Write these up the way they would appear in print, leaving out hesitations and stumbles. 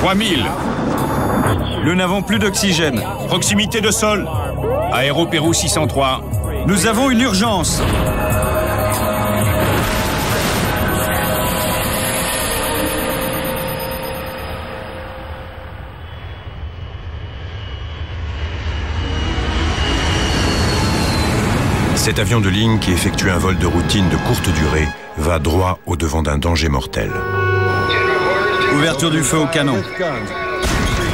3000. Nous n'avons plus d'oxygène. Proximité de sol. Aéropérou 603. Nous avons une urgence. Cet avion de ligne qui effectue un vol de routine de courte durée va droit au-devant d'un danger mortel. Ouverture du feu au canon.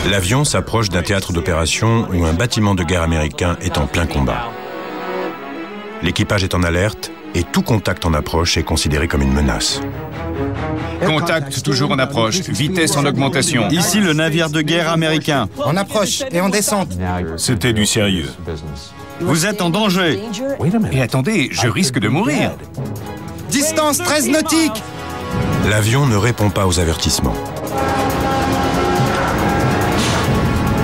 L'avion s'approche d'un théâtre d'opération où un bâtiment de guerre américain est en plein combat. L'équipage est en alerte et tout contact en approche est considéré comme une menace. Contact toujours en approche. Vitesse en augmentation. Ici le navire de guerre américain. En approche et en descente. C'était du sérieux. Vous êtes en danger. Et attendez, je risque de mourir. Distance 13 nautiques. L'avion ne répond pas aux avertissements.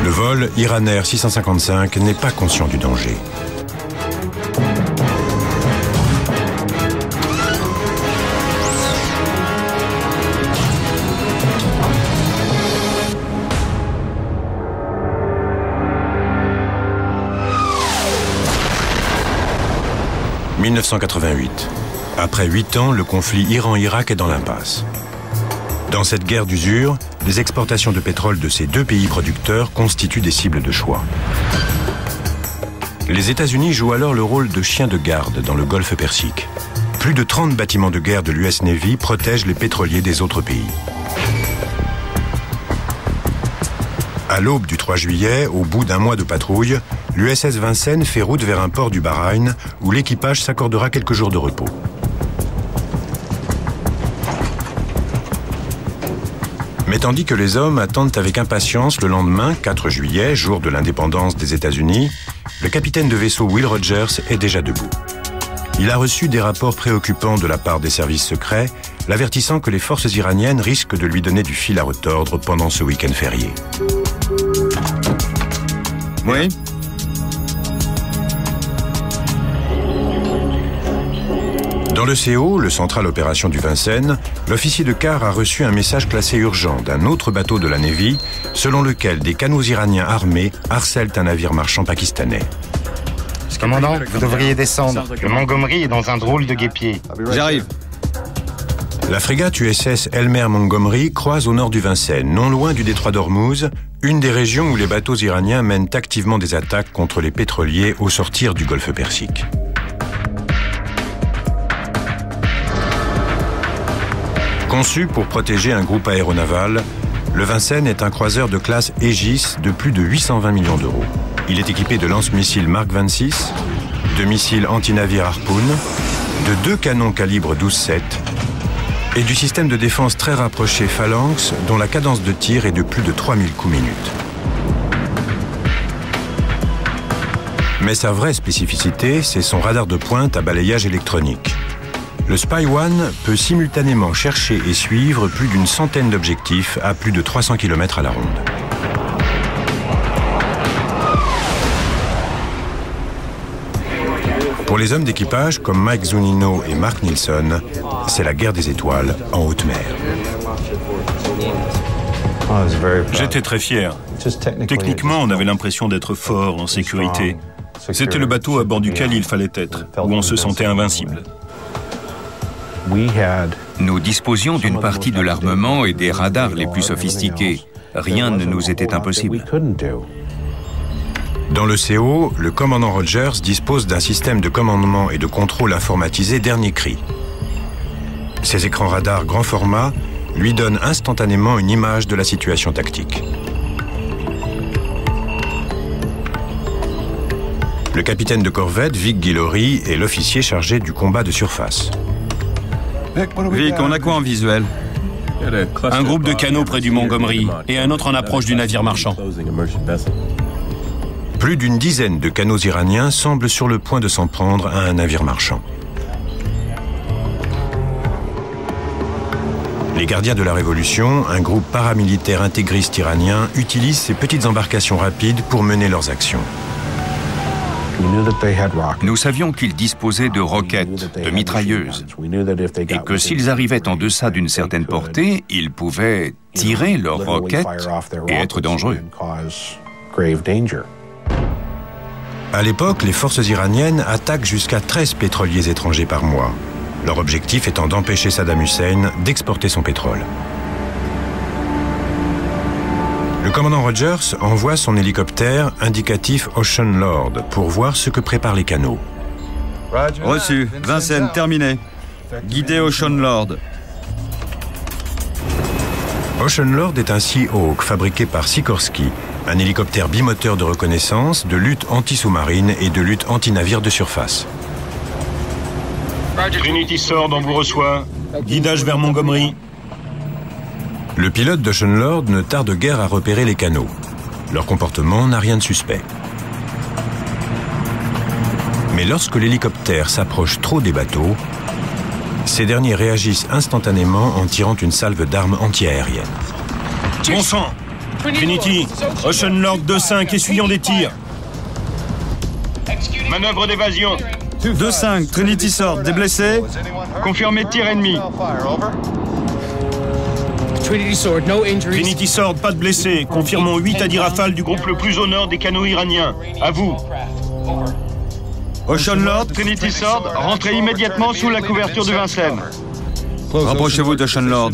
Le vol Iran Air 655 n'est pas conscient du danger. « 1988. Après 8 ans, le conflit Iran-Irak est dans l'impasse. Dans cette guerre d'usure, les exportations de pétrole de ces deux pays producteurs constituent des cibles de choix. Les États-Unis jouent alors le rôle de chien de garde dans le Golfe Persique. Plus de 30 bâtiments de guerre de l'US Navy protègent les pétroliers des autres pays. À l'aube du 3 juillet, au bout d'un mois de patrouille, l'USS Vincennes fait route vers un port du Bahreïn où l'équipage s'accordera quelques jours de repos. Mais tandis que les hommes attendent avec impatience le lendemain, 4 juillet, jour de l'indépendance des États-Unis, le capitaine de vaisseau Will Rogers est déjà debout. Il a reçu des rapports préoccupants de la part des services secrets, l'avertissant que les forces iraniennes risquent de lui donner du fil à retordre pendant ce week-end férié. Oui. Dans le CO, le central opération du Vincennes, l'officier de quart a reçu un message classé urgent d'un autre bateau de la Navy, selon lequel des canots iraniens armés harcèlent un navire marchand pakistanais. Commandant, vous devriez descendre. Le Montgomery est dans un drôle de guêpier. J'arrive. La frégate USS Elmer Montgomery croise au nord du Vincennes, non loin du détroit d'Ormuz, une des régions où les bateaux iraniens mènent activement des attaques contre les pétroliers au sortir du Golfe Persique. Conçu pour protéger un groupe aéronaval, le Vincennes est un croiseur de classe Aegis de plus de 820 millions d'euros. Il est équipé de lance-missiles Mark 26, de missiles anti-navires Harpoon, de 2 canons calibre 12-7 et du système de défense très rapproché Phalanx dont la cadence de tir est de plus de 3000 coups minutes. Mais sa vraie spécificité, c'est son radar de pointe à balayage électronique. Le Spy One peut simultanément chercher et suivre plus d'une centaine d'objectifs à plus de 300 km à la ronde. Pour les hommes d'équipage comme Mike Zunino et Mark Nilsson, c'est la guerre des étoiles en haute mer. J'étais très fier. Techniquement, on avait l'impression d'être fort, en sécurité. C'était le bateau à bord duquel il fallait être, où on se sentait invincible. Nous disposions d'une partie de l'armement et des radars les plus sophistiqués. Rien ne nous était impossible. Dans le CO, le commandant Rogers dispose d'un système de commandement et de contrôle informatisé dernier cri. Ces écrans radars grand format lui donnent instantanément une image de la situation tactique. Le capitaine de corvette, Vic Guillory, est l'officier chargé du combat de surface. Vic, on a quoi en visuel? Un groupe de canots près du Montgomery et un autre en approche du navire marchand. Plus d'une dizaine de canots iraniens semblent sur le point de s'en prendre à un navire marchand. Les gardiens de la Révolution, un groupe paramilitaire intégriste iranien, utilisent ces petites embarcations rapides pour mener leurs actions. Nous savions qu'ils disposaient de roquettes, de mitrailleuses, et que s'ils arrivaient en deçà d'une certaine portée, ils pouvaient tirer leurs roquettes et être dangereux. À l'époque, les forces iraniennes attaquent jusqu'à 13 pétroliers étrangers par mois. Leur objectif étant d'empêcher Saddam Hussein d'exporter son pétrole. Le commandant Rogers envoie son hélicoptère indicatif Ocean Lord pour voir ce que préparent les canaux. Reçu. Vincennes, terminé. Guidez Ocean Lord. Ocean Lord est un Seahawk fabriqué par Sikorsky, un hélicoptère bimoteur de reconnaissance, de lutte anti-sous-marine et de lutte anti-navire de surface. Trinity Sword, on vous reçoit. Guidage vers Montgomery. Le pilote d'Ocean Lord ne tarde guère à repérer les canaux. Leur comportement n'a rien de suspect. Mais lorsque l'hélicoptère s'approche trop des bateaux, ces derniers réagissent instantanément en tirant une salve d'armes antiaériennes. Bon sang! Trinity, Ocean Lord 2-5, essuyons des tirs. Manœuvre d'évasion. 2-5, Trinity Sword, des blessés? Confirmé tir ennemi. Trinity Sword, pas de blessés. Confirmons 8 à 10 rafales du groupe le plus au nord des canaux iraniens. À vous. Ocean Lord, Trinity Sword, rentrez immédiatement sous la couverture de Vincennes. rapprochez-vous d'Ocean Lord.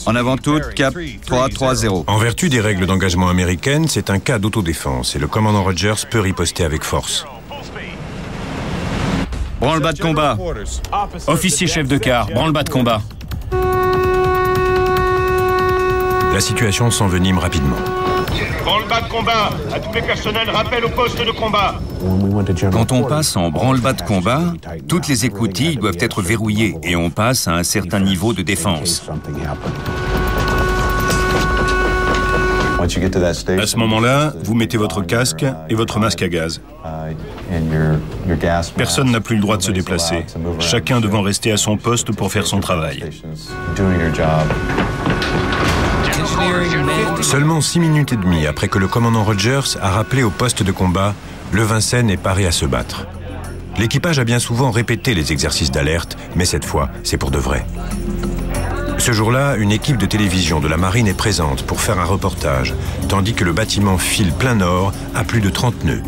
En avant toute, cap 3-3-0. En vertu des règles d'engagement américaines, c'est un cas d'autodéfense et le commandant Rogers peut riposter avec force. Branle-bas de combat. Officier chef de quart, branle-bas de combat. La situation s'envenime rapidement. Branle-bas de combat. À tous les personnels, rappel au poste de combat. Quand on passe en branle-bas de combat, toutes les écoutilles doivent être verrouillées et on passe à un certain niveau de défense. À ce moment-là, vous mettez votre casque et votre masque à gaz. Personne n'a plus le droit de se déplacer. Chacun devant rester à son poste pour faire son travail. Seulement 6 minutes et demie après que le commandant Rogers a rappelé au poste de combat, le Vincennes est paré à se battre. L'équipage a bien souvent répété les exercices d'alerte, mais cette fois, c'est pour de vrai. Ce jour-là, une équipe de télévision de la marine est présente pour faire un reportage, tandis que le bâtiment file plein nord à plus de 30 nœuds.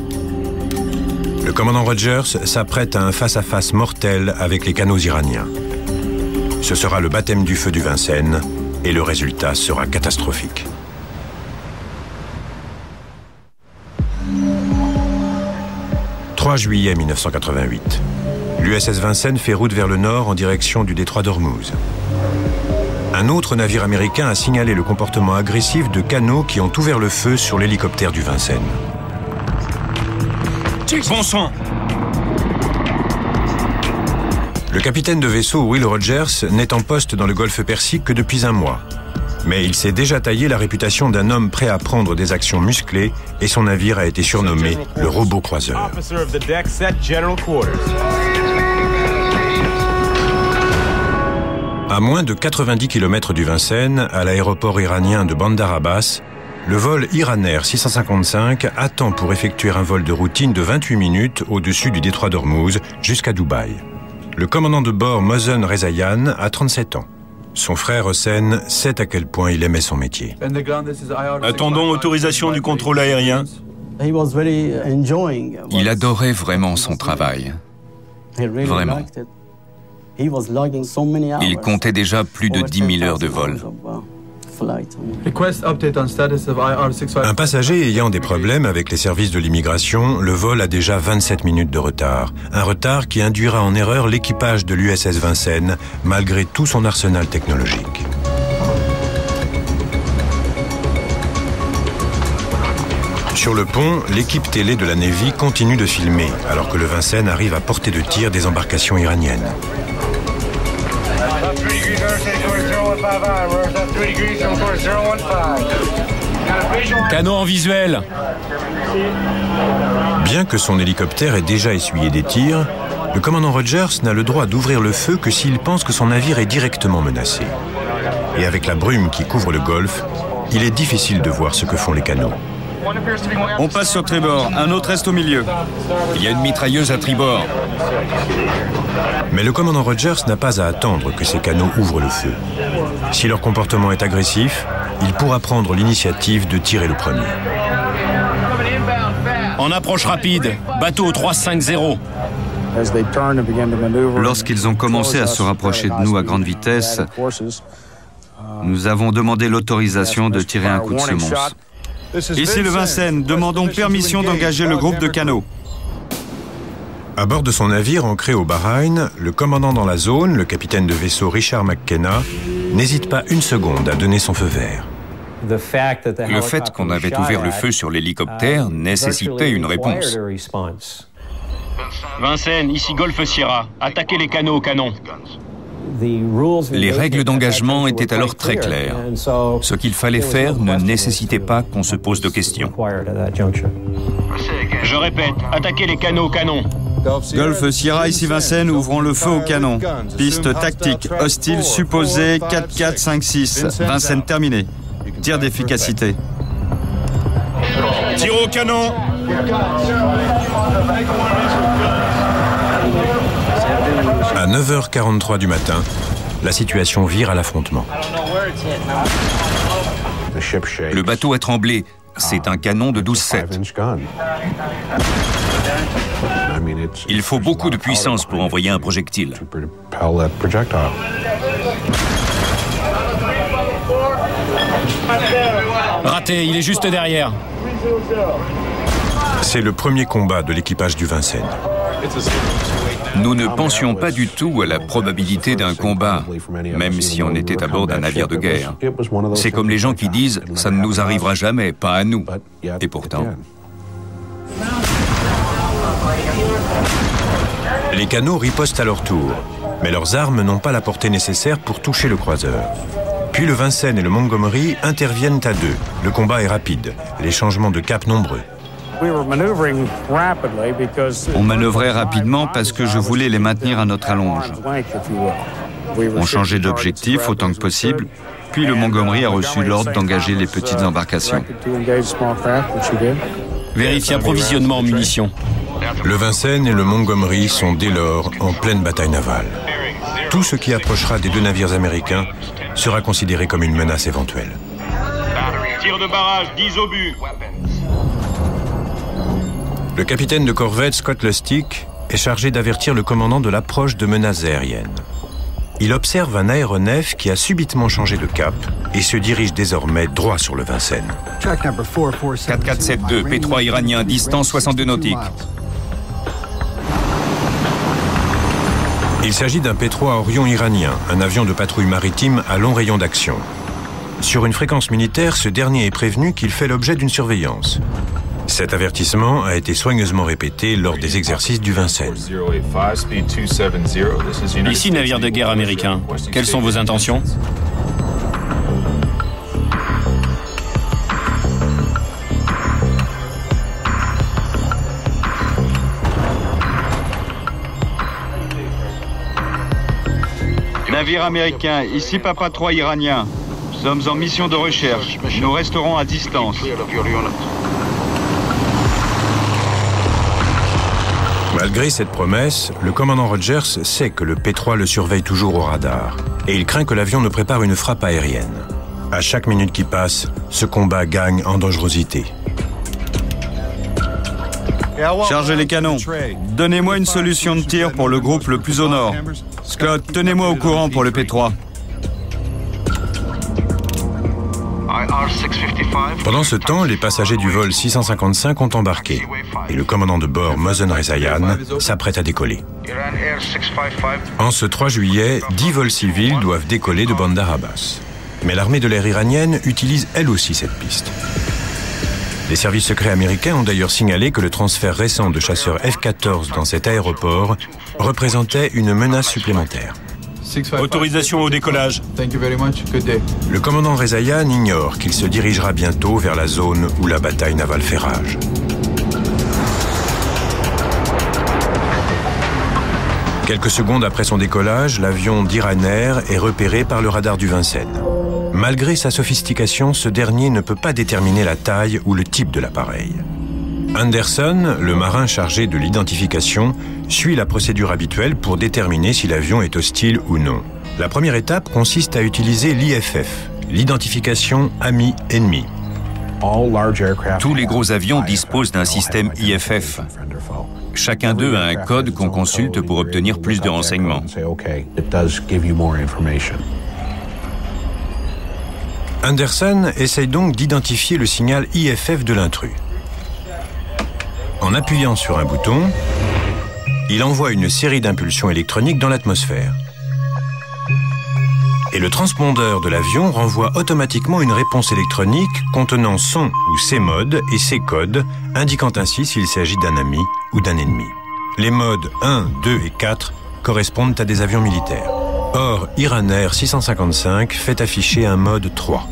Le commandant Rogers s'apprête à un face-à-face mortel avec les canaux iraniens. Ce sera le baptême du feu du Vincennes et le résultat sera catastrophique. « 3 juillet 1988. L'USS Vincennes fait route vers le nord en direction du détroit d'Ormuz. Un autre navire américain a signalé le comportement agressif de canots qui ont ouvert le feu sur l'hélicoptère du Vincennes. Bon sang! Le capitaine de vaisseau Will Rogers n'est en poste dans le golfe Persique que depuis un mois. Mais il s'est déjà taillé la réputation d'un homme prêt à prendre des actions musclées et son navire a été surnommé le robot croiseur. À moins de 90 km du Vincennes, à l'aéroport iranien de Bandar Abbas, le vol Iran Air 655 attend pour effectuer un vol de routine de 28 minutes au-dessus du détroit d'Ormuz jusqu'à Dubaï. Le commandant de bord Mohsen Rezayan a 37 ans. Son frère Hossein sait à quel point il aimait son métier. Attendons autorisation du contrôle aérien. Il adorait vraiment son travail. Vraiment. Il comptait déjà plus de 10 000 heures de vol. Un passager ayant des problèmes avec les services de l'immigration, le vol a déjà 27 minutes de retard. Un retard qui induira en erreur l'équipage de l'USS Vincennes, malgré tout son arsenal technologique. Sur le pont, l'équipe télé de la Navy continue de filmer, alors que le Vincennes arrive à portée de tir des embarcations iraniennes. Canot en visuel. Bien que son hélicoptère ait déjà essuyé des tirs, le commandant Rogers n'a le droit d'ouvrir le feu que s'il pense que son navire est directement menacé. Et avec la brume qui couvre le golfe, il est difficile de voir ce que font les canots. On passe sur tribord, un autre reste au milieu. Il y a une mitrailleuse à tribord. Mais le commandant Rogers n'a pas à attendre que ces canots ouvrent le feu. Si leur comportement est agressif, il pourra prendre l'initiative de tirer le premier. En approche rapide, bateau 350. Lorsqu'ils ont commencé à se rapprocher de nous à grande vitesse, nous avons demandé l'autorisation de tirer un coup de semonce. Ici le Vincennes, demandons permission d'engager le groupe de canots. À bord de son navire ancré au Bahreïn, le commandant dans la zone, le capitaine de vaisseau Richard McKenna, n'hésite pas une seconde à donner son feu vert. Le fait qu'on avait ouvert le feu sur l'hélicoptère nécessitait une réponse. Vincennes, ici Golfe Sierra. Attaquez les canots au canon. Les règles d'engagement étaient alors très claires. Ce qu'il fallait faire ne nécessitait pas qu'on se pose de questions. Je répète, attaquez les canots au canon. Golfe Sierra, ici Vincennes, ouvrons le feu au canon. Piste tactique, hostile supposé 4-4-5-6. Vincennes terminé. Tir d'efficacité. Tir au canon. À 9h43 du matin, la situation vire à l'affrontement. Le bateau a tremblé. C'est un canon de 12,7. Il faut beaucoup de puissance pour envoyer un projectile. Raté, il est juste derrière. C'est le premier combat de l'équipage du Vincennes. Nous ne pensions pas du tout à la probabilité d'un combat, même si on était à bord d'un navire de guerre. C'est comme les gens qui disent « ça ne nous arrivera jamais, pas à nous ». Et pourtant... Les canots ripostent à leur tour, mais leurs armes n'ont pas la portée nécessaire pour toucher le croiseur. Puis le Vincennes et le Montgomery interviennent à deux. Le combat est rapide, les changements de cap nombreux. On manœuvrait rapidement parce que je voulais les maintenir à notre allonge. On changeait d'objectif autant que possible, puis le Montgomery a reçu l'ordre d'engager les petites embarcations. Vérifie approvisionnement en munitions. Le Vincennes et le Montgomery sont dès lors en pleine bataille navale. Tout ce qui approchera des deux navires américains sera considéré comme une menace éventuelle. Tir de barrage, 10 obus. Le capitaine de corvette Scott Lustig est chargé d'avertir le commandant de l'approche de menaces aériennes. Il observe un aéronef qui a subitement changé de cap et se dirige désormais droit sur le Vincennes. 4472, P3 iranien, distance 62 nautiques. Il s'agit d'un P3 Orion iranien, un avion de patrouille maritime à long rayon d'action. Sur une fréquence militaire, ce dernier est prévenu qu'il fait l'objet d'une surveillance. Cet avertissement a été soigneusement répété lors des exercices du Vincennes. Ici, navire de guerre américain. Quelles sont vos intentions ? Navire américain, ici Papa 3 iranien. Nous sommes en mission de recherche. Nous resterons à distance. Malgré cette promesse, le commandant Rogers sait que le P3 le surveille toujours au radar et il craint que l'avion ne prépare une frappe aérienne. À chaque minute qui passe, ce combat gagne en dangerosité. Chargez les canons. Donnez-moi une solution de tir pour le groupe le plus au nord. Scott, tenez-moi au courant pour le P3. Pendant ce temps, les passagers du vol 655 ont embarqué et le commandant de bord, Mohsen Rezayan, s'apprête à décoller. En ce 3 juillet, 10 vols civils doivent décoller de Bandar Abbas. Mais l'armée de l'air iranienne utilise elle aussi cette piste. Les services secrets américains ont d'ailleurs signalé que le transfert récent de chasseurs F-14 dans cet aéroport représentait une menace supplémentaire. Autorisation au décollage. Le commandant Rezayan ignore qu'il se dirigera bientôt vers la zone où la bataille navale fait rage. Quelques secondes après son décollage, l'avion d'Iran Air est repéré par le radar du Vincennes. Malgré sa sophistication, ce dernier ne peut pas déterminer la taille ou le type de l'appareil. Anderson, le marin chargé de l'identification, suit la procédure habituelle pour déterminer si l'avion est hostile ou non. La première étape consiste à utiliser l'IFF, l'identification ami-ennemi. Tous les gros avions disposent d'un système IFF. Chacun d'eux a un code qu'on consulte pour obtenir plus de renseignements. Anderson essaye donc d'identifier le signal IFF de l'intrus. En appuyant sur un bouton, il envoie une série d'impulsions électroniques dans l'atmosphère. Et le transpondeur de l'avion renvoie automatiquement une réponse électronique contenant son ou ses modes et ses codes, indiquant ainsi s'il s'agit d'un ami ou d'un ennemi. Les modes 1, 2 et 4 correspondent à des avions militaires. Or, Iran Air 655 fait afficher un mode 3.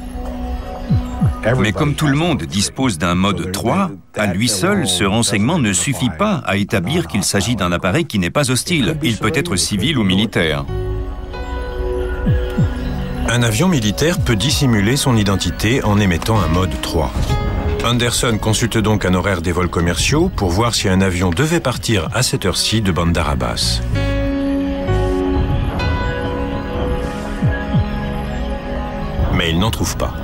Mais comme tout le monde dispose d'un mode 3, à lui seul, ce renseignement ne suffit pas à établir qu'il s'agit d'un appareil qui n'est pas hostile. Il peut être civil ou militaire. Un avion militaire peut dissimuler son identité en émettant un mode 3. Anderson consulte donc un horaire des vols commerciaux pour voir si un avion devait partir à cette heure-ci de Bandar Abbas. Mais il n'en trouve pas.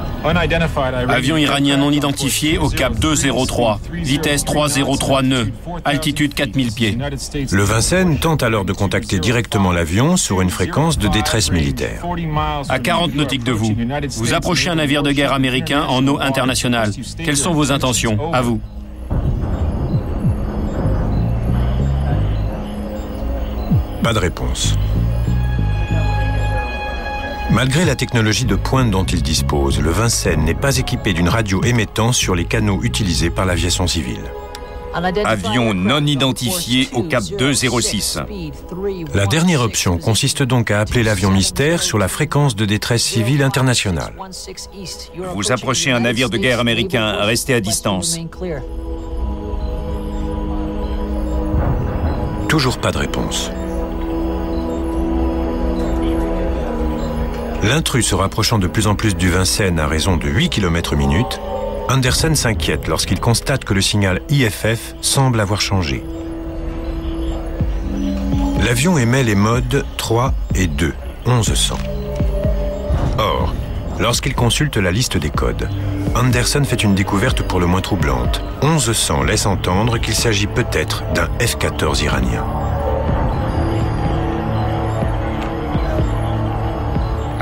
Avion iranien non identifié au cap 203, vitesse 303 nœuds, altitude 4000 pieds. Le Vincennes tente alors de contacter directement l'avion sur une fréquence de détresse militaire. À 40 nautiques de vous, vous approchez un navire de guerre américain en eau internationale. Quelles sont vos intentions? À vous. Pas de réponse. Malgré la technologie de pointe dont il dispose, le Vincennes n'est pas équipé d'une radio émettant sur les canaux utilisés par l'aviation civile. Avion non identifié au cap 206. La dernière option consiste donc à appeler l'avion mystère sur la fréquence de détresse civile internationale. Vous approchez un navire de guerre américain, restez à distance. Toujours pas de réponse. L'intrus se rapprochant de plus en plus du Vincennes à raison de 8 km/min, Anderson s'inquiète lorsqu'il constate que le signal IFF semble avoir changé. L'avion émet les modes 3 et 2, 1100. Or, lorsqu'il consulte la liste des codes, Anderson fait une découverte pour le moins troublante. 1100 laisse entendre qu'il s'agit peut-être d'un F-14 iranien.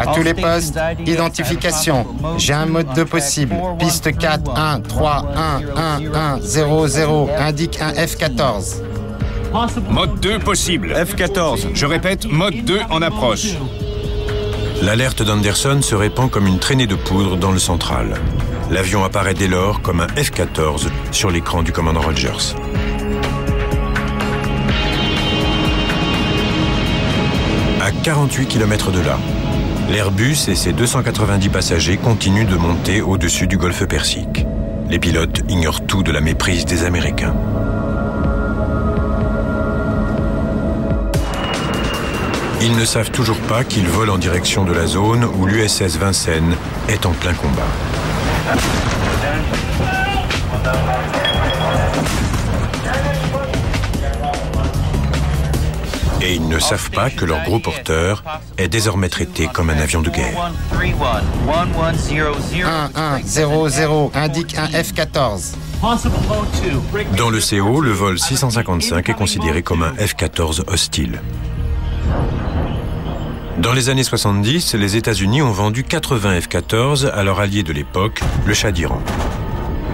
À tous les postes, identification. J'ai un mode 2 possible. Piste 4, 1, 3, 1, 1, 1, 0, 0. Indique un F-14. Mode 2 possible. F-14. Je répète, mode 2 en approche. L'alerte d'Anderson se répand comme une traînée de poudre dans le central. L'avion apparaît dès lors comme un F-14 sur l'écran du commandant Rogers. À 48 km de là, l'Airbus et ses 290 passagers continuent de monter au-dessus du golfe Persique. Les pilotes ignorent tout de la méprise des Américains. Ils ne savent toujours pas qu'ils volent en direction de la zone où l'USS Vincennes est en plein combat. Et ils ne savent pas que leur gros porteur est désormais traité comme un avion de guerre. 1, 1, 0, 0. Indique un F-14. Dans le CO, le vol 655 est considéré comme un F-14 hostile. Dans les années 70, les États-Unis ont vendu 80 F-14 à leur allié de l'époque, le Shah d'Iran.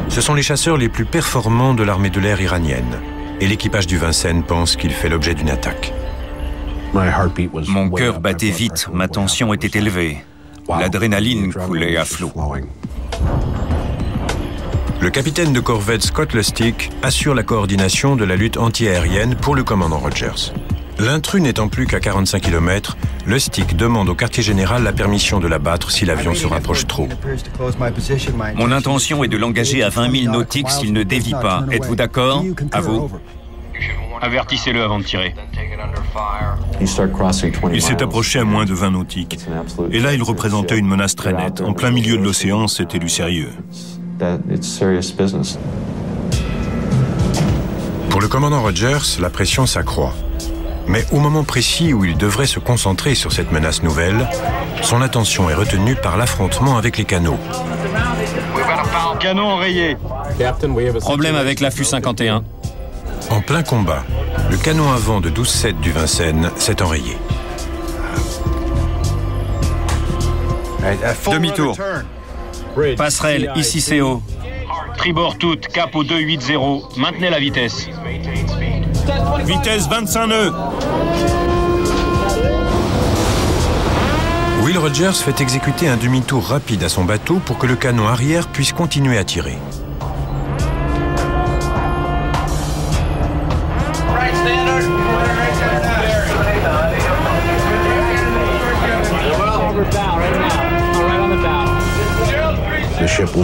Ce sont les chasseurs les plus performants de l'armée de l'air iranienne. Et l'équipage du Vincennes pense qu'il fait l'objet d'une attaque. Mon cœur battait vite, ma tension était élevée. L'adrénaline coulait à flot. Le capitaine de corvette Scott Lustig assure la coordination de la lutte antiaérienne pour le commandant Rogers. L'intrus n'étant plus qu'à 45 km, Lustig demande au quartier général la permission de l'abattre si l'avion se rapproche trop. Mon intention est de l'engager à 20 000 nautiques s'il ne dévie pas. Êtes-vous d'accord? À vous. Avertissez-le avant de tirer. Il s'est approché à moins de 20 nautiques. Et là, il représentait une menace très nette. En plein milieu de l'océan, c'était du sérieux. Pour le commandant Rogers, la pression s'accroît. Mais au moment précis où il devrait se concentrer sur cette menace nouvelle, son attention est retenue par l'affrontement avec les canots. Canon enrayé. Problème avec l'affût 51. En plein combat, le canon avant de 12-7 du Vincennes s'est enrayé. Demi-tour. Passerelle, ici CO. Tribord toute, cap au 280. Maintenez la vitesse. Vitesse 25 nœuds. Will Rogers fait exécuter un demi-tour rapide à son bateau pour que le canon arrière puisse continuer à tirer.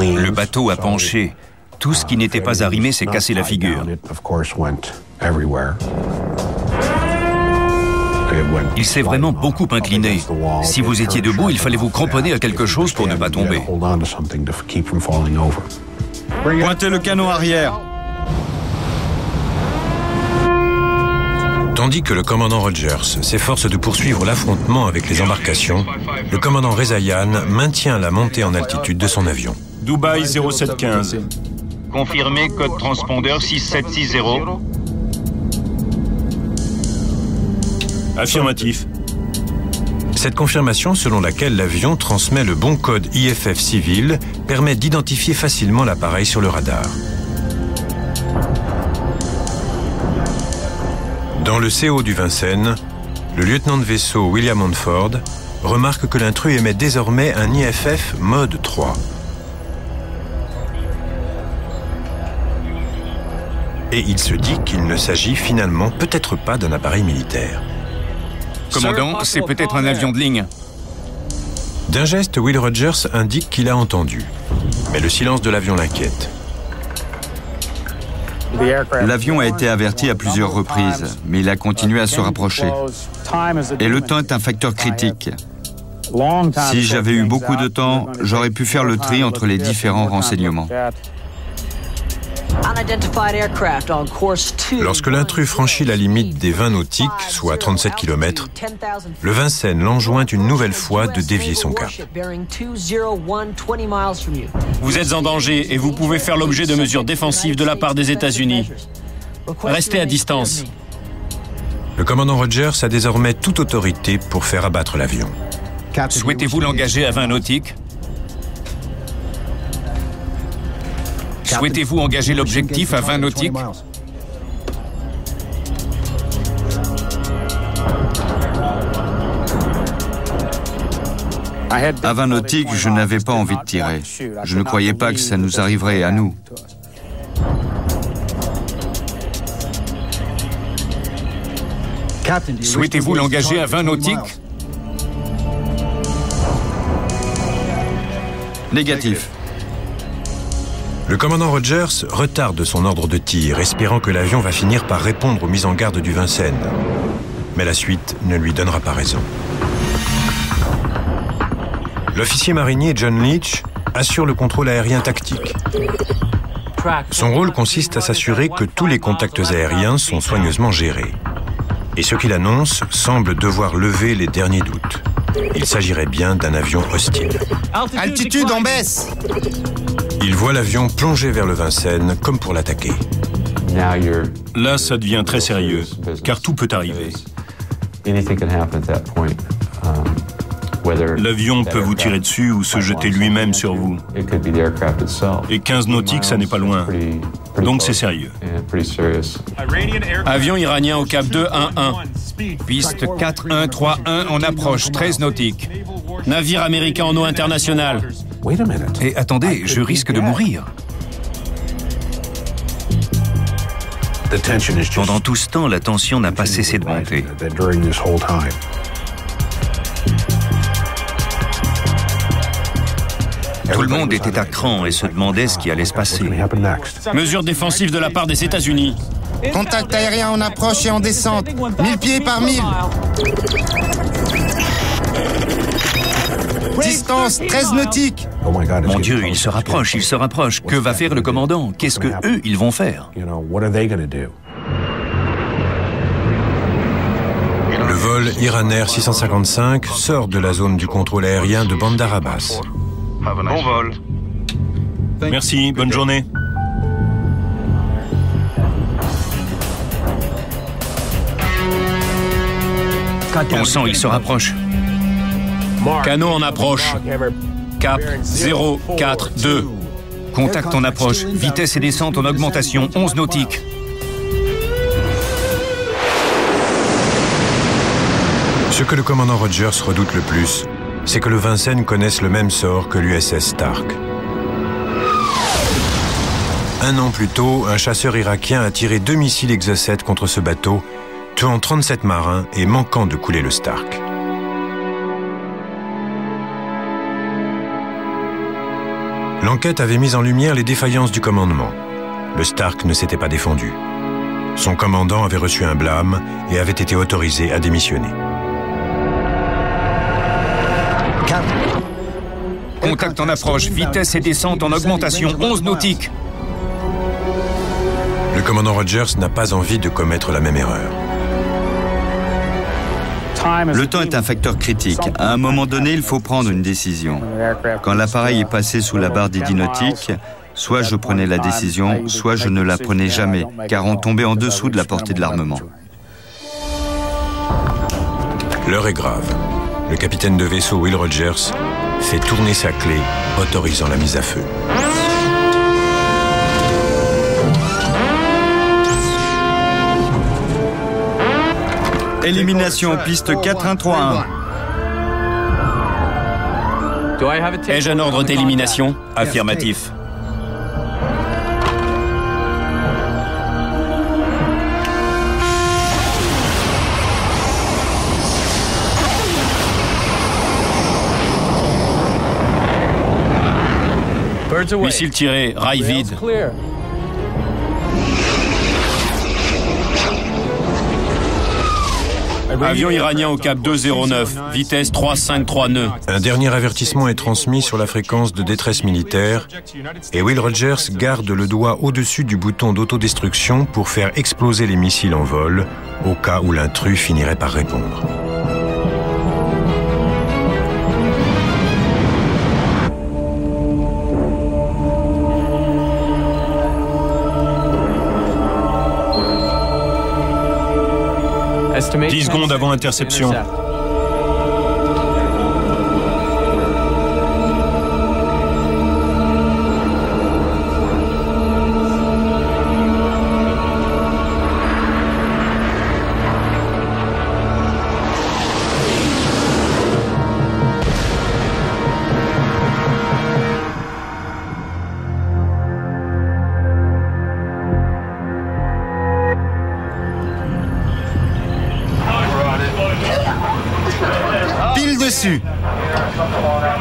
Le bateau a penché. Tout ce qui n'était pas arrimé s'est cassé la figure. Il s'est vraiment beaucoup incliné. Si vous étiez debout, il fallait vous cramponner à quelque chose pour ne pas tomber. Pointez le canon arrière. Tandis que le commandant Rogers s'efforce de poursuivre l'affrontement avec les embarcations, le commandant Rezayan maintient la montée en altitude de son avion. Dubaï 0715. Confirmé, code transpondeur 6760. Affirmatif. Cette confirmation selon laquelle l'avion transmet le bon code IFF civil permet d'identifier facilement l'appareil sur le radar. Dans le CO du Vincennes, le lieutenant de vaisseau William Hanford remarque que l'intrus émet désormais un IFF mode 3. Et il se dit qu'il ne s'agit finalement peut-être pas d'un appareil militaire. Commandant, c'est peut-être un avion de ligne. D'un geste, Will Rogers indique qu'il a entendu. Mais le silence de l'avion l'inquiète. L'avion a été averti à plusieurs reprises, mais il a continué à se rapprocher. Et le temps est un facteur critique. Si j'avais eu beaucoup de temps, j'aurais pu faire le tri entre les différents renseignements. Lorsque l'intrus franchit la limite des 20 nautiques, soit 37 km, le Vincennes l'enjoint une nouvelle fois de dévier son cap. Vous êtes en danger et vous pouvez faire l'objet de mesures défensives de la part des États-Unis. Restez à distance. Le commandant Rogers a désormais toute autorité pour faire abattre l'avion. Souhaitez-vous l'engager à 20 nautiques? Souhaitez-vous engager l'objectif à 20 nautiques? À 20 nautiques, je n'avais pas envie de tirer. Je ne croyais pas que ça nous arriverait à nous. Souhaitez-vous l'engager à 20 nautiques? Négatif. Le commandant Rogers retarde son ordre de tir, espérant que l'avion va finir par répondre aux mises en garde du Vincennes. Mais la suite ne lui donnera pas raison. L'officier marinier John Leach assure le contrôle aérien tactique. Son rôle consiste à s'assurer que tous les contacts aériens sont soigneusement gérés. Et ce qu'il annonce semble devoir lever les derniers doutes. Il s'agirait bien d'un avion hostile. Altitude en baisse. Il voit l'avion plonger vers le Vincennes comme pour l'attaquer. Là, ça devient très sérieux, car tout peut arriver. L'avion peut vous tirer dessus ou se jeter lui-même sur vous. Et 15 nautiques, ça n'est pas loin. Donc c'est sérieux. Avion iranien au cap 211. Piste 4131 en approche, 13 nautiques. Navire américain en eau internationale. Et attendez, je risque de mourir. Pendant tout ce temps, la tension n'a pas cessé de monter. Tout le monde était à cran et se demandait ce qui allait se passer. Mesures défensives de la part des États-Unis. Contact aérien en approche et en descente. 1000 pieds par 1000. Distance 13 nautiques. Mon Dieu, il se rapproche, il se rapproche. Que va faire le commandant? Qu'est-ce que eux, ils vont faire? vol Iran Air 655 sort de la zone du contrôle aérien de Bandar Abbas. Bon vol. Merci, bonne journée. Bon sang, il se rapproche. Canot en approche. Cap 042. Contact en approche. Vitesse et descente en augmentation. 11 nautiques. Ce que le commandant Rogers redoute le plus, c'est que le Vincennes connaisse le même sort que l'USS Stark. Un an plus tôt, un chasseur irakien a tiré 2 missiles Exocet contre ce bateau, tuant 37 marins et manquant de couler le Stark. L'enquête avait mis en lumière les défaillances du commandement. Le Stark ne s'était pas défendu. Son commandant avait reçu un blâme et avait été autorisé à démissionner. Contact en approche. Vitesse et descente en augmentation. 11 nautiques. Le commandant Rogers n'a pas envie de commettre la même erreur. Le temps est un facteur critique. À un moment donné, il faut prendre une décision. Quand l'appareil est passé sous la barre des 10 nautiques, soit je prenais la décision, soit je ne la prenais jamais, car on tombait en dessous de la portée de l'armement. L'heure est grave. Le capitaine de vaisseau Will Rogers fait tourner sa clé, autorisant la mise à feu. Élimination, piste 4131. Ai-je un ordre d'élimination? Affirmatif. Missile tiré, rail vide. Avion iranien au cap 209, vitesse 353 nœuds. Un dernier avertissement est transmis sur la fréquence de détresse militaire et Will Rogers garde le doigt au-dessus du bouton d'autodestruction pour faire exploser les missiles en vol au cas où l'intrus finirait par répondre. « 10 secondes avant interception. »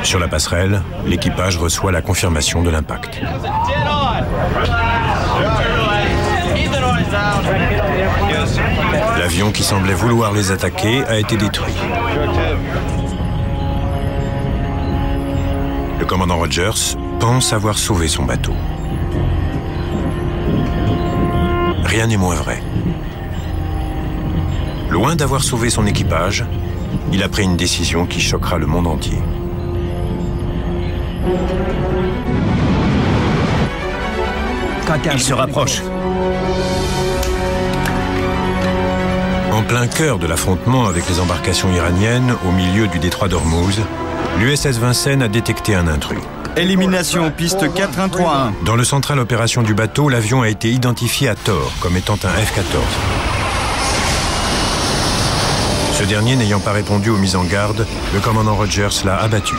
Sur la passerelle, l'équipage reçoit la confirmation de l'impact. L'avion qui semblait vouloir les attaquer a été détruit. Le commandant Rogers pense avoir sauvé son bateau. Rien n'est moins vrai. Loin d'avoir sauvé son équipage, il a pris une décision qui choquera le monde entier. Il se rapproche. En plein cœur de l'affrontement avec les embarcations iraniennes, au milieu du détroit d'Ormuz, l'USS Vincennes a détecté un intrus. Élimination, piste 4131. Dans le central opération du bateau, l'avion a été identifié à tort comme étant un F-14. Ce dernier n'ayant pas répondu aux mises en garde, le commandant Rogers l'a abattu.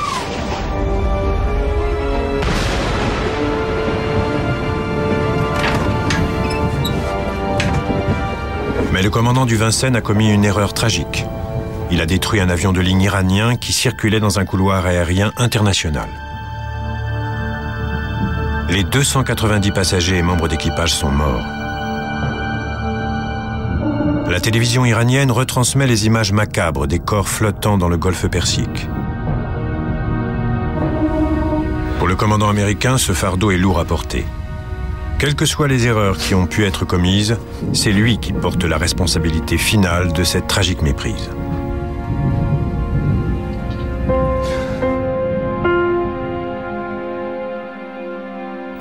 Mais le commandant du Vincennes a commis une erreur tragique. Il a détruit un avion de ligne iranien qui circulait dans un couloir aérien international. Les 290 passagers et membres d'équipage sont morts. La télévision iranienne retransmet les images macabres des corps flottant dans le golfe Persique. Pour le commandant américain, ce fardeau est lourd à porter. Quelles que soient les erreurs qui ont pu être commises, c'est lui qui porte la responsabilité finale de cette tragique méprise.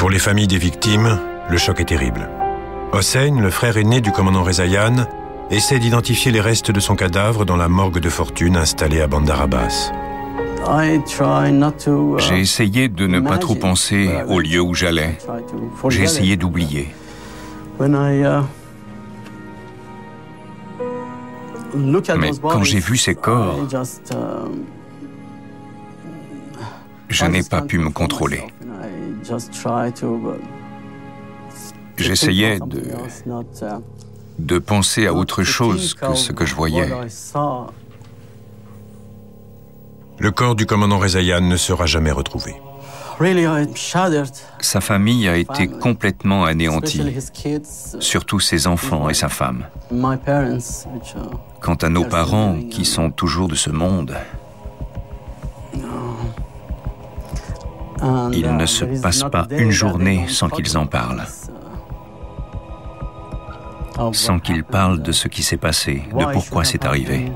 Pour les familles des victimes, le choc est terrible. Hossein, le frère aîné du commandant Rezaian, essaie d'identifier les restes de son cadavre dans la morgue de fortune installée à Bandar Abbas. J'ai essayé de ne pas trop penser au lieu où j'allais. J'ai essayé d'oublier. Mais quand j'ai vu ces corps, je n'ai pas pu me contrôler. J'essayais de penser à autre chose que ce que je voyais. Le corps du commandant Rezaian ne sera jamais retrouvé. Sa famille a été complètement anéantie, surtout ses enfants et sa femme. Quant à nos parents, qui sont toujours de ce monde, il ne se passe pas une journée sans qu'ils en parlent. Sans qu'ils parlent de ce qui s'est passé, de pourquoi c'est arrivé.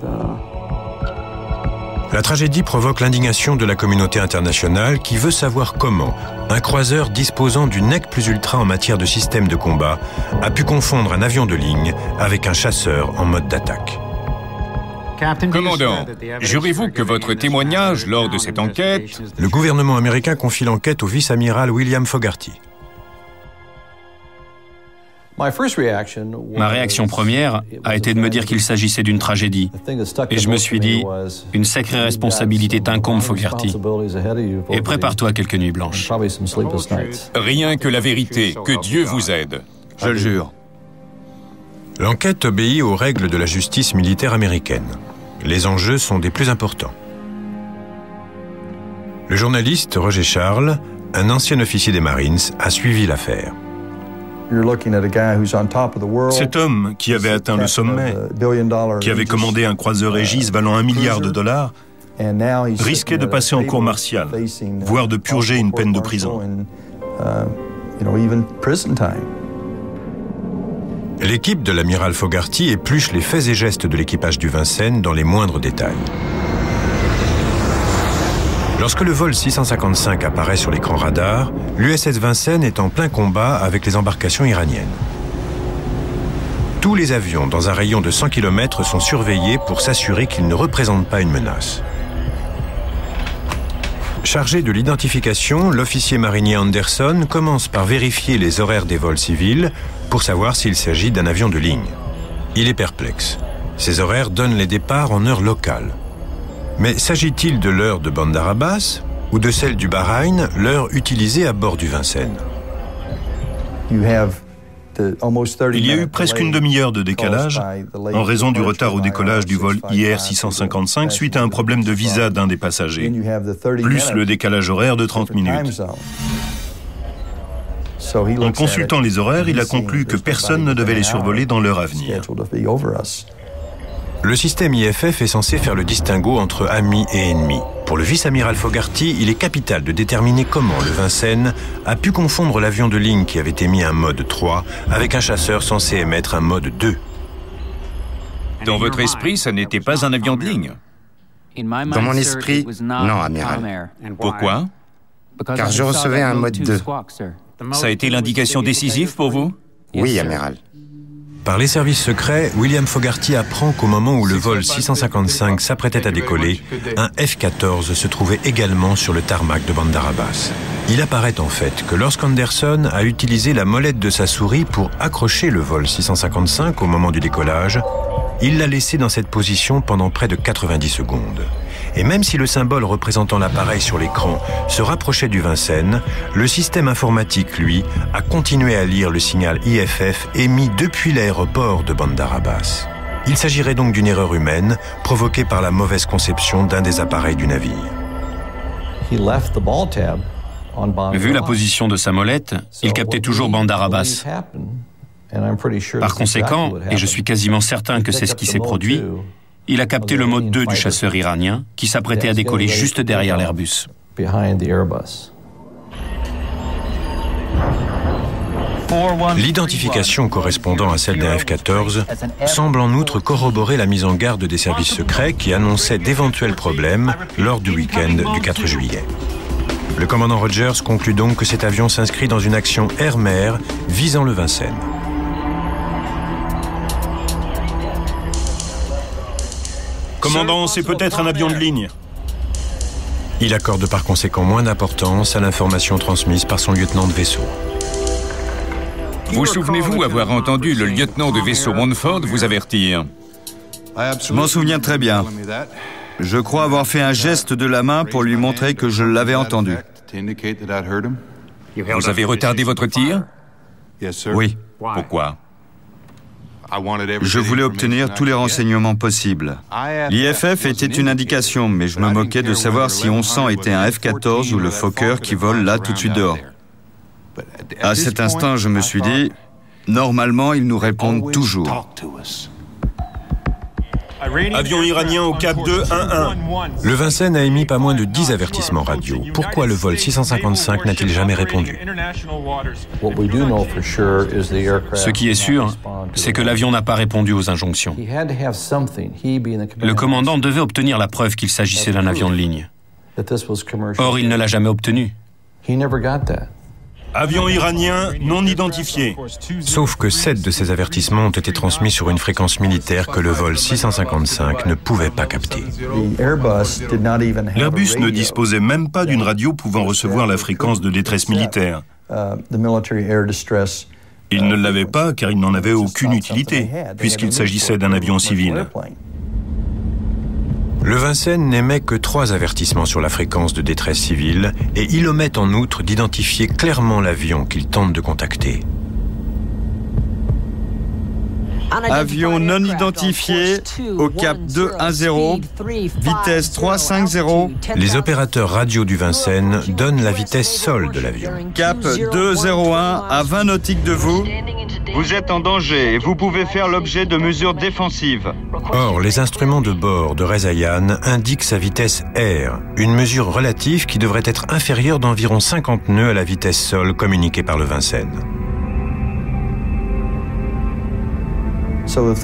La tragédie provoque l'indignation de la communauté internationale qui veut savoir comment un croiseur disposant du nec plus ultra en matière de système de combat a pu confondre un avion de ligne avec un chasseur en mode d'attaque. Commandant, jurez-vous que votre témoignage lors de cette enquête... Le gouvernement américain confie l'enquête au vice-amiral William Fogarty. Ma réaction première a été de me dire qu'il s'agissait d'une tragédie. Et je me suis dit, une sacrée responsabilité t'incombe, Fogarty. Et prépare-toi à quelques nuits blanches. Rien que la vérité, que Dieu vous aide. Je le jure. L'enquête obéit aux règles de la justice militaire américaine. Les enjeux sont des plus importants. Le journaliste Roger Charles, un ancien officier des Marines, a suivi l'affaire. Cet homme qui avait atteint le sommet, qui avait commandé un croiseur Aegis valant $1 milliard, risquait de passer en cour martiale, voire de purger une peine de prison. L'équipe de l'amiral Fogarty épluche les faits et gestes de l'équipage du Vincennes dans les moindres détails. Lorsque le vol 655 apparaît sur l'écran radar, l'USS Vincennes est en plein combat avec les embarcations iraniennes. Tous les avions dans un rayon de 100 km sont surveillés pour s'assurer qu'ils ne représentent pas une menace. Chargé de l'identification, l'officier marinier Anderson commence par vérifier les horaires des vols civils pour savoir s'il s'agit d'un avion de ligne. Il est perplexe. Ces horaires donnent les départs en heure locale. Mais s'agit-il de l'heure de Bandar Abbas ou de celle du Bahreïn, l'heure utilisée à bord du Vincennes? Il y a eu presque une demi-heure de décalage en raison du retard au décollage du vol IR-655 suite à un problème de visa d'un des passagers, plus le décalage horaire de 30 minutes. En consultant les horaires, il a conclu que personne ne devait les survoler dans l'heure à venir. Le système IFF est censé faire le distinguo entre amis et ennemis. Pour le vice-amiral Fogarty, il est capital de déterminer comment le Vincennes a pu confondre l'avion de ligne qui avait émis un mode 3 avec un chasseur censé émettre un mode 2. Dans votre esprit, ça n'était pas un avion de ligne? Dans mon esprit, non, amiral. Pourquoi? Car je recevais un mode 2. Ça a été l'indication décisive pour vous? Oui, amiral. Par les services secrets, William Fogarty apprend qu'au moment où le vol 655 s'apprêtait à décoller, un F-14 se trouvait également sur le tarmac de Bandar Abbas. Il apparaît en fait que lorsqu'Anderson a utilisé la molette de sa souris pour accrocher le vol 655 au moment du décollage, il l'a laissé dans cette position pendant près de 90 secondes. Et même si le symbole représentant l'appareil sur l'écran se rapprochait du Vincennes, le système informatique, lui, a continué à lire le signal IFF émis depuis l'aéroport de Bandar Abbas. Il s'agirait donc d'une erreur humaine provoquée par la mauvaise conception d'un des appareils du navire. Vu la position de sa molette, il captait toujours Bandar Abbas. Par conséquent, et je suis quasiment certain que c'est ce qui s'est produit, il a capté le mode 2 du chasseur iranien qui s'apprêtait à décoller juste derrière l'Airbus. L'identification correspondant à celle d'un F-14 semble en outre corroborer la mise en garde des services secrets qui annonçaient d'éventuels problèmes lors du week-end du 4 juillet. Le commandant Rogers conclut donc que cet avion s'inscrit dans une action air-mer visant le Vincennes. Commandant, c'est peut-être un avion de ligne. Il accorde par conséquent moins d'importance à l'information transmise par son lieutenant de vaisseau. Vous souvenez-vous avoir entendu le lieutenant de vaisseau Montford vous avertir? Je m'en souviens très bien. Je crois avoir fait un geste de la main pour lui montrer que je l'avais entendu. Vous avez retardé votre tir? Oui. Pourquoi? Je voulais obtenir tous les renseignements possibles. L'IFF était une indication, mais je me moquais de savoir si 1100 était un F-14 ou le Fokker qui vole là tout de suite dehors. À cet instant, je me suis dit, normalement, ils nous répondent toujours. Avion iranien au cap 211. Le Vincennes a émis pas moins de 10 avertissements radio. Pourquoi le vol 655 n'a-t-il jamais répondu? Ce qui est sûr, c'est que l'avion n'a pas répondu aux injonctions. Le commandant devait obtenir la preuve qu'il s'agissait d'un avion de ligne. Or, il ne l'a jamais obtenu. Avion iranien non identifié. Sauf que 7 de ces avertissements ont été transmis sur une fréquence militaire que le vol 655 ne pouvait pas capter. L'Airbus ne disposait même pas d'une radio pouvant recevoir la fréquence de détresse militaire. Il ne l'avait pas car il n'en avait aucune utilité, puisqu'il s'agissait d'un avion civil. Le Vincennes n'émet que 3 avertissements sur la fréquence de détresse civile et il omet en outre d'identifier clairement l'avion qu'il tente de contacter. Avion non identifié au cap 210, vitesse 350. Les opérateurs radio du Vincennes donnent la vitesse sol de l'avion. Cap 201 à 20 nautiques de vous. Vous êtes en danger et vous pouvez faire l'objet de mesures défensives. Or, les instruments de bord de Rezaian indiquent sa vitesse R, une mesure relative qui devrait être inférieure d'environ 50 nœuds à la vitesse sol communiquée par le Vincennes.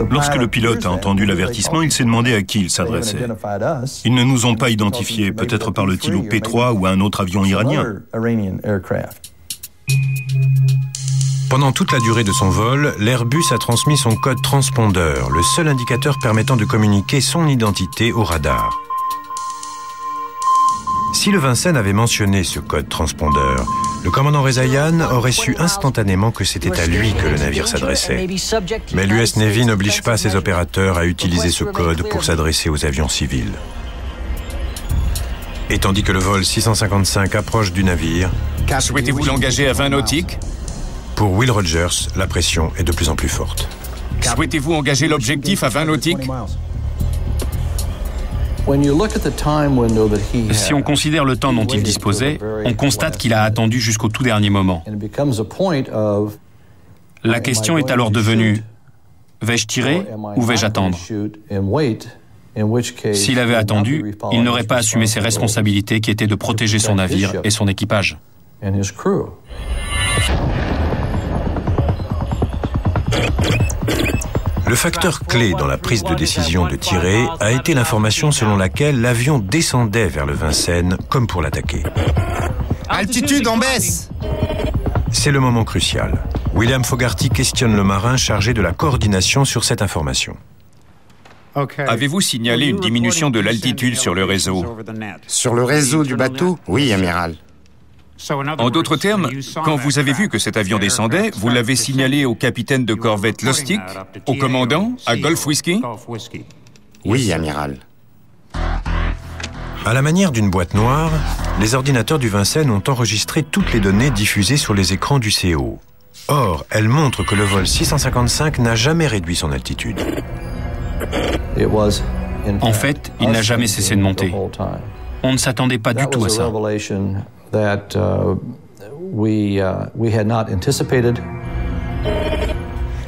Lorsque le pilote a entendu l'avertissement, il s'est demandé à qui il s'adressait. Ils ne nous ont pas identifiés, peut-être parle-t-il au P-3 ou à un autre avion iranien. Pendant toute la durée de son vol, l'Airbus a transmis son code transpondeur, le seul indicateur permettant de communiquer son identité au radar. Si le Vincennes avait mentionné ce code transpondeur, le commandant Rezaian aurait su instantanément que c'était à lui que le navire s'adressait. Mais l'US Navy n'oblige pas ses opérateurs à utiliser ce code pour s'adresser aux avions civils. Et tandis que le vol 655 approche du navire... Souhaitez-vous l'engager à 20 nautiques? Pour Will Rogers, la pression est de plus en plus forte. Souhaitez-vous engager l'objectif à 20 nautiques? Si on considère le temps dont il disposait, on constate qu'il a attendu jusqu'au tout dernier moment. La question est alors devenue, vais-je tirer ou vais-je attendre? S'il avait attendu, il n'aurait pas assumé ses responsabilités qui étaient de protéger son navire et son équipage. Le facteur clé dans la prise de décision de tirer a été l'information selon laquelle l'avion descendait vers le Vincennes comme pour l'attaquer. Altitude en baisse! C'est le moment crucial. William Fogarty questionne le marin chargé de la coordination sur cette information. Avez-vous signalé une diminution de l'altitude sur le réseau? Sur le réseau du bateau? Oui, amiral. En d'autres termes, quand vous avez vu que cet avion descendait, vous l'avez signalé au capitaine de corvette Lustig, au commandant, à Golf Whiskey? Oui, amiral. À la manière d'une boîte noire, les ordinateurs du Vincennes ont enregistré toutes les données diffusées sur les écrans du CO. Or, elles montrent que le vol 655 n'a jamais réduit son altitude. En fait, il n'a jamais cessé de monter. On ne s'attendait pas du tout à ça.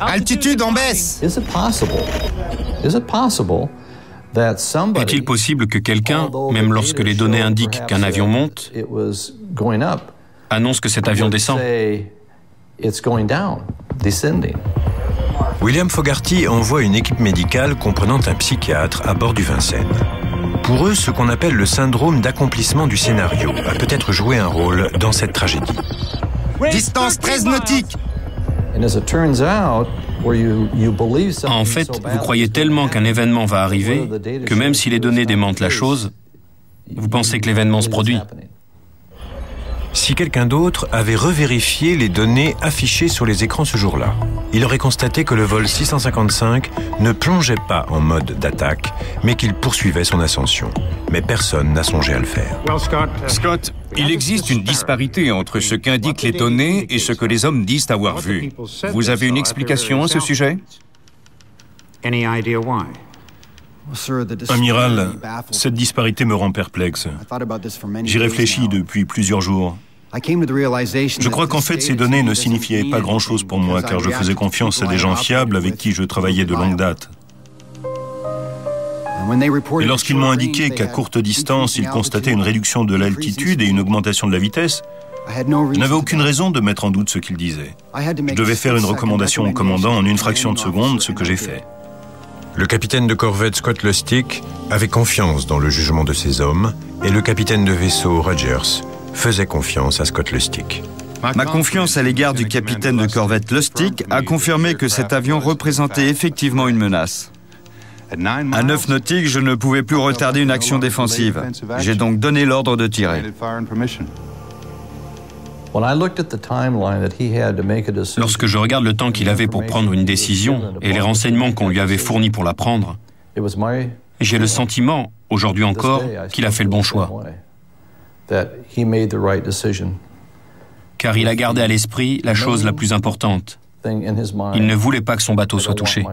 Altitude en baisse! Est-il possible que quelqu'un, même lorsque les données indiquent qu'un avion monte, annonce que cet avion descend? William Fogarty envoie une équipe médicale comprenant un psychiatre à bord du Vincennes. Pour eux, ce qu'on appelle le syndrome d'accomplissement du scénario a peut-être joué un rôle dans cette tragédie. Distance 13 nautiques. En fait, vous croyez tellement qu'un événement va arriver que même si les données démentent la chose, vous pensez que l'événement se produit. Si quelqu'un d'autre avait revérifié les données affichées sur les écrans ce jour-là, il aurait constaté que le vol 655 ne plongeait pas en mode d'attaque, mais qu'il poursuivait son ascension. Mais personne n'a songé à le faire. Scott, il existe une disparité entre ce qu'indiquent les données et ce que les hommes disent avoir vu. Vous avez une explication à ce sujet? Amiral, cette disparité me rend perplexe. J'y réfléchis depuis plusieurs jours. Je crois qu'en fait, ces données ne signifiaient pas grand-chose pour moi, car je faisais confiance à des gens fiables avec qui je travaillais de longue date. Et lorsqu'ils m'ont indiqué qu'à courte distance, ils constataient une réduction de l'altitude et une augmentation de la vitesse, je n'avais aucune raison de mettre en doute ce qu'ils disaient. Je devais faire une recommandation au commandant en une fraction de seconde, ce que j'ai fait. Le capitaine de corvette Scott Lustig avait confiance dans le jugement de ses hommes et le capitaine de vaisseau Rogers faisait confiance à Scott Lustig. Ma confiance à l'égard du capitaine de corvette Lustig a confirmé que cet avion représentait effectivement une menace. À 9 nautiques, je ne pouvais plus retarder une action défensive. J'ai donc donné l'ordre de tirer. Lorsque je regarde le temps qu'il avait pour prendre une décision et les renseignements qu'on lui avait fournis pour la prendre, j'ai le sentiment, aujourd'hui encore, qu'il a fait le bon choix. Car il a gardé à l'esprit la chose la plus importante. Il ne voulait pas que son bateau soit touché.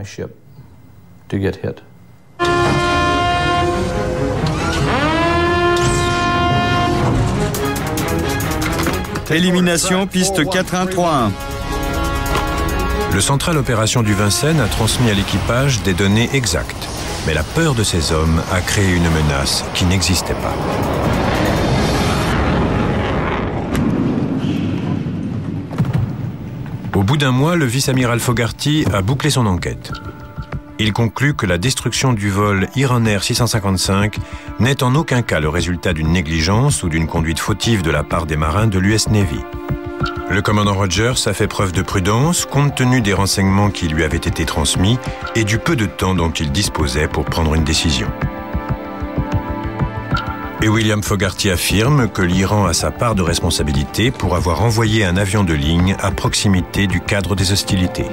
Élimination, piste 4131. Le central opération du Vincennes a transmis à l'équipage des données exactes. Mais la peur de ces hommes a créé une menace qui n'existait pas. Au bout d'un mois, le vice-amiral Fogarty a bouclé son enquête. Il conclut que la destruction du vol Iran Air 655 n'est en aucun cas le résultat d'une négligence ou d'une conduite fautive de la part des marins de l'US Navy. Le commandant Rogers a fait preuve de prudence compte tenu des renseignements qui lui avaient été transmis et du peu de temps dont il disposait pour prendre une décision. Et William Fogarty affirme que l'Iran a sa part de responsabilité pour avoir envoyé un avion de ligne à proximité du cadre des hostilités.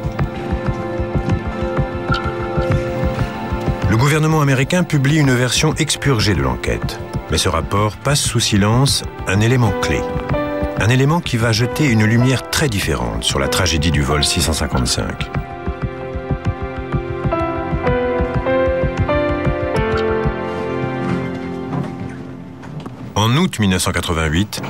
Le gouvernement américain publie une version expurgée de l'enquête. Mais ce rapport passe sous silence un élément clé. Un élément qui va jeter une lumière très différente sur la tragédie du vol 655. En août 1988,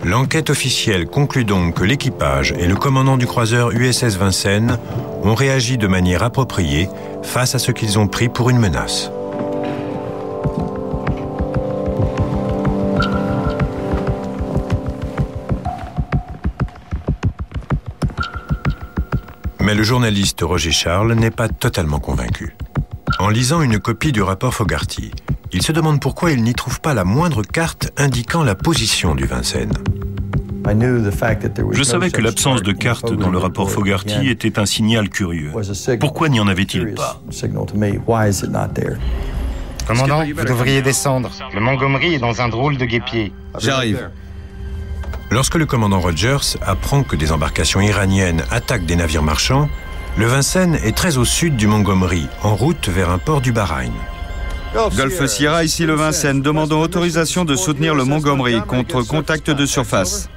l'enquête officielle conclut donc que l'équipage et le commandant du croiseur USS Vincennes ont réagi de manière appropriée face à ce qu'ils ont pris pour une menace. Mais le journaliste Roger Charles n'est pas totalement convaincu. En lisant une copie du rapport Fogarty, il se demande pourquoi il n'y trouve pas la moindre carte indiquant la position du Vincennes. Je savais que l'absence de carte dans le rapport Fogarty était un signal curieux. Pourquoi n'y en avait-il pas? Commandant, vous devriez descendre. Le Montgomery est dans un drôle de guêpier. J'arrive. Lorsque le commandant Rogers apprend que des embarcations iraniennes attaquent des navires marchands, le Vincennes est très au sud du Montgomery, en route vers un port du Bahreïn. Golfe Sierra, ici le Vincennes. Demandons autorisation de soutenir le Montgomery contre contact de surface.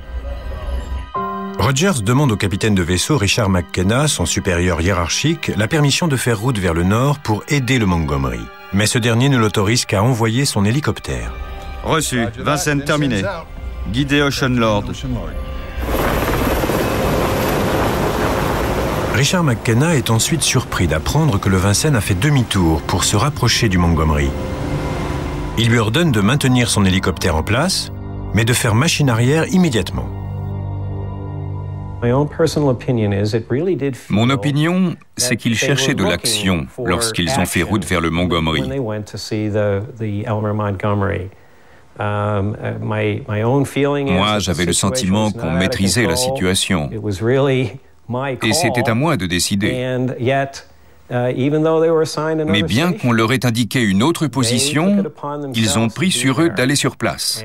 Rogers demande au capitaine de vaisseau Richard McKenna, son supérieur hiérarchique, la permission de faire route vers le nord pour aider le Montgomery. Mais ce dernier ne l'autorise qu'à envoyer son hélicoptère. Reçu. Vincennes terminé. Guidé Ocean Lord. Richard McKenna est ensuite surpris d'apprendre que le Vincennes a fait demi-tour pour se rapprocher du Montgomery. Il lui ordonne de maintenir son hélicoptère en place, mais de faire machine arrière immédiatement. Mon opinion, c'est qu'ils cherchaient de l'action lorsqu'ils ont fait route vers le Montgomery. Moi, j'avais le sentiment qu'on maîtrisait la situation. Et c'était à moi de décider. Mais bien qu'on leur ait indiqué une autre position, ils ont pris sur eux d'aller sur place.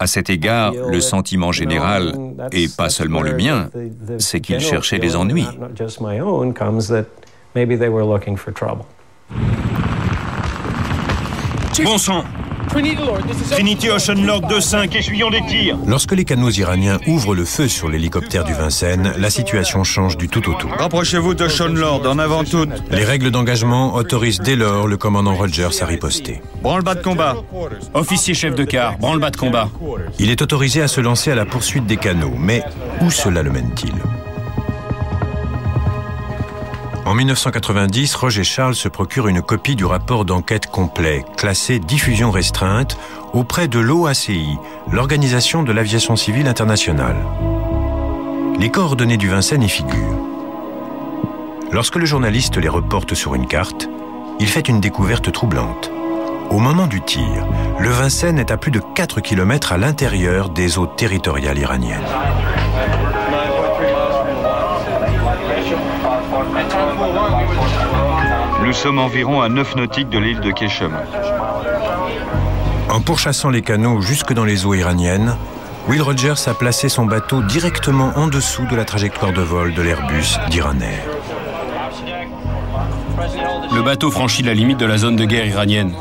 À cet égard, le sentiment général, et pas seulement le mien, c'est qu'ils cherchaient des ennuis. Bon sang! Trinity Ocean Lord 2-5, essuyons les tirs. Lorsque les canots iraniens ouvrent le feu sur l'hélicoptère du Vincennes, la situation change du tout au tout. Rapprochez-vous d'Ocean Lord, en avant toutes. Les règles d'engagement autorisent dès lors le commandant Rogers à riposter. Branle-bas de combat. Officier chef de quart, branle-bas de combat. Il est autorisé à se lancer à la poursuite des canots, mais où cela le mène-t-il? En 1990, Roger Charles se procure une copie du rapport d'enquête complet, classé diffusion restreinte, auprès de l'OACI, l'Organisation de l'Aviation Civile Internationale. Les coordonnées du Vincennes y figurent. Lorsque le journaliste les reporte sur une carte, il fait une découverte troublante. Au moment du tir, le Vincennes est à plus de 4 km à l'intérieur des eaux territoriales iraniennes. Nous sommes environ à 9 nautiques de l'île de Keshem. En pourchassant les canots jusque dans les eaux iraniennes, Will Rogers a placé son bateau directement en dessous de la trajectoire de vol de l'Airbus d'Iran Air. Le bateau franchit la limite de la zone de guerre iranienne.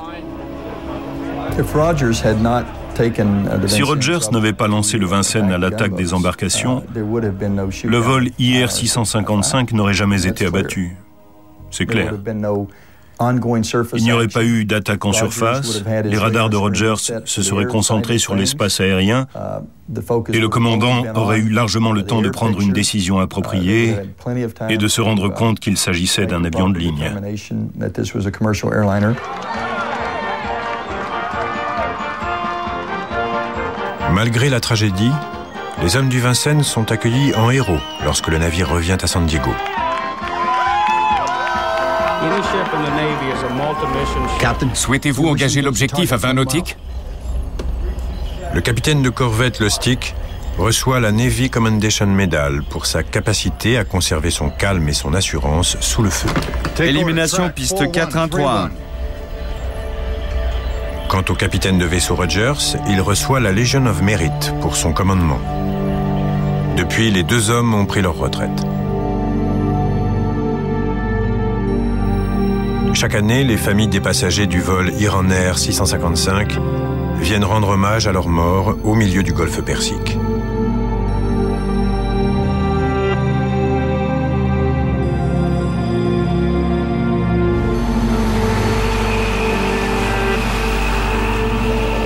Si Rogers n'avait pas lancé le Vincennes à l'attaque des embarcations, le vol IR-655 n'aurait jamais été abattu. C'est clair. Il n'y aurait pas eu d'attaque en surface, les radars de Rogers se seraient concentrés sur l'espace aérien et le commandant aurait eu largement le temps de prendre une décision appropriée et de se rendre compte qu'il s'agissait d'un avion de ligne. Malgré la tragédie, les hommes du Vincennes sont accueillis en héros lorsque le navire revient à San Diego. Souhaitez-vous engager l'objectif à 20 nautiques? Le capitaine de corvette Le Stick reçoit la Navy Commendation Medal pour sa capacité à conserver son calme et son assurance sous le feu. Élimination piste 4-1-3-1. Quant au capitaine de vaisseau Rogers, il reçoit la Legion of Merit pour son commandement. Depuis, les deux hommes ont pris leur retraite. Chaque année, les familles des passagers du vol Iran Air 655 viennent rendre hommage à leurs morts au milieu du golfe Persique.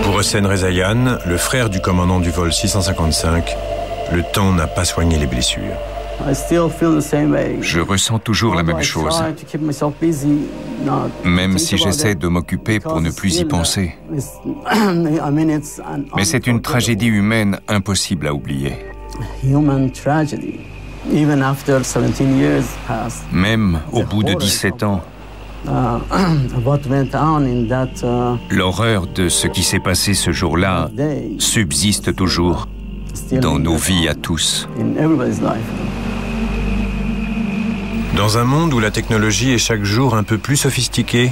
Pour Hossein Rezaian, le frère du commandant du vol 655, le temps n'a pas soigné les blessures. Je ressens toujours la même chose, même si j'essaie de m'occuper pour ne plus y penser. Mais c'est une tragédie humaine impossible à oublier. Même au bout de 17 ans, l'horreur de ce qui s'est passé ce jour-là subsiste toujours dans nos vies à tous. Dans un monde où la technologie est chaque jour un peu plus sophistiquée,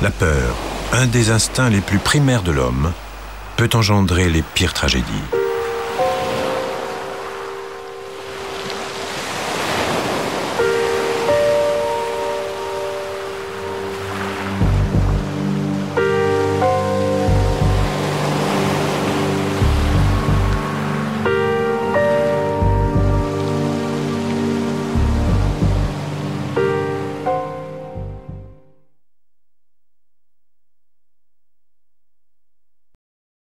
la peur, un des instincts les plus primaires de l'homme, peut engendrer les pires tragédies.